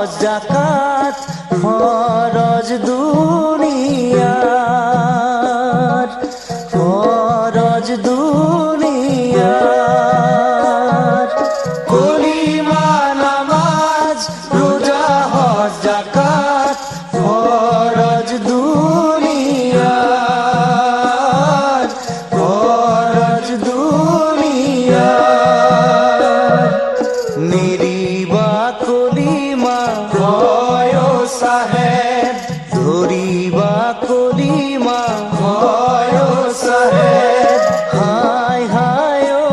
হজ যাকাত ফরজ দুনিয়ার, ফরজ দুনিয়ার। কলিমা নামাজ রোজা হজ যাকাত ফরজ দুনিয়ার, ফরজ দুনিয়ার। নিরিবা কলিমা হয় সাহেব, ধরিবা কলিমা হয় সাহেব। হায় হায় ও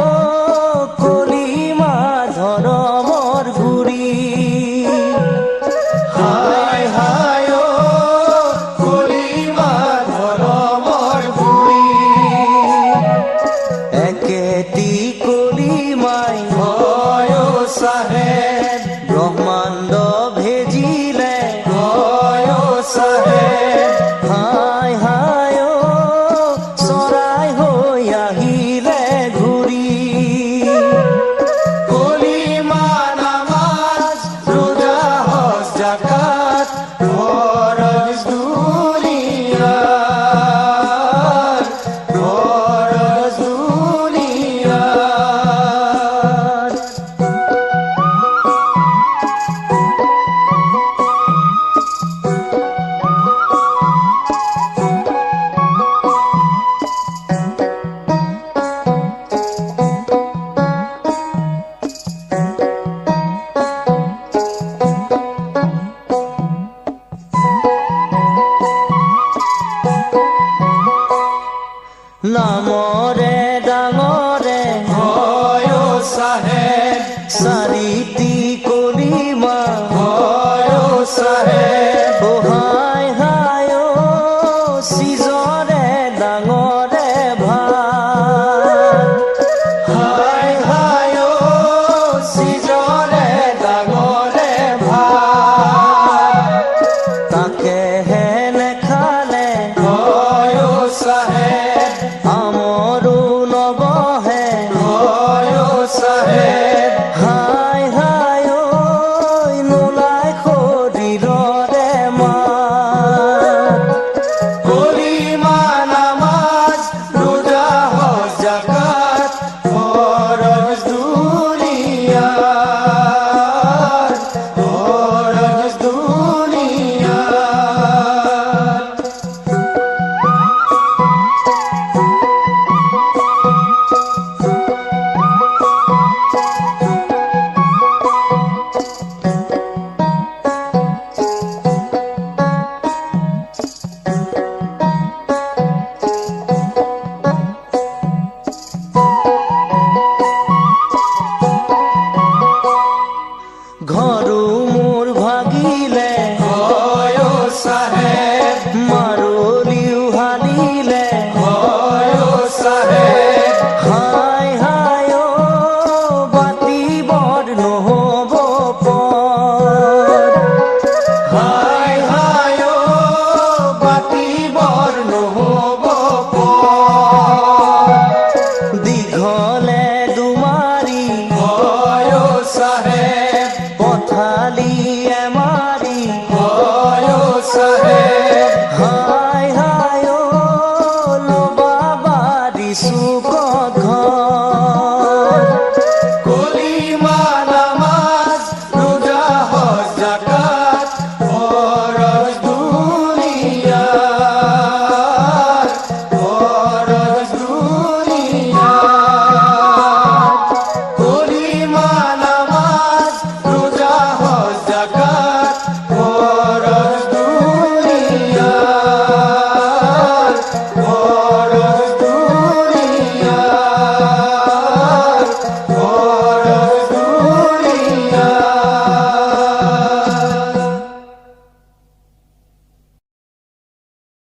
কলিমা ধরমর গুরি, হায় হায় ও কলিমা ধরমর গুরি। একেটি কলিমাই হয় সাহেব, ব্রহ্মাণ্ড ভেজিলে হয় সাহেব। হায় হায় ও চৰাই হৈ আহিলে ঘূৰি। কলিমা নামাজ ৰোজা হজ যাকাত ফৰজ দুনিয়াৰ, ফৰজ দুনিয়াৰ। নামৰে ডাঙৰে হয় চাহেব, চাৰিটি কলিমা হয় চাহেব। হায় হায় ও চিজৰে ডাঙৰে ভাত, হায় হায় ও চিজৰে ডাঙৰে ভাত। তাকেহে নেখালে হয় চাহেব, আমৰো নবহে হয় চাহেব। হায় হায় ঐ নোলাই শৰীৰৰে মাত। কলিমা নামাজ ৰোজা হজ যাকাত ফৰজ দুনিয়াৰ, ফৰজ দুনিয়াৰ। ঘৰো মোৰ ভাগিলে হয় চাহেব, মাৰলিও হালিলে হয় চাহেব। হায় হায় ও বাতিবৰ নহ'ব পৰ, হায় হায় ও বাতিবৰ নহ'ব পৰ। দীঘলে দুমাৰি হয় চাহেব, পথালি এমাৰি হয় চাহেব। হায় হায় ও লবা বাৰিছো ক'ত ঘৰ। কলিমা নামাজ ৰোজা হজ যাকাত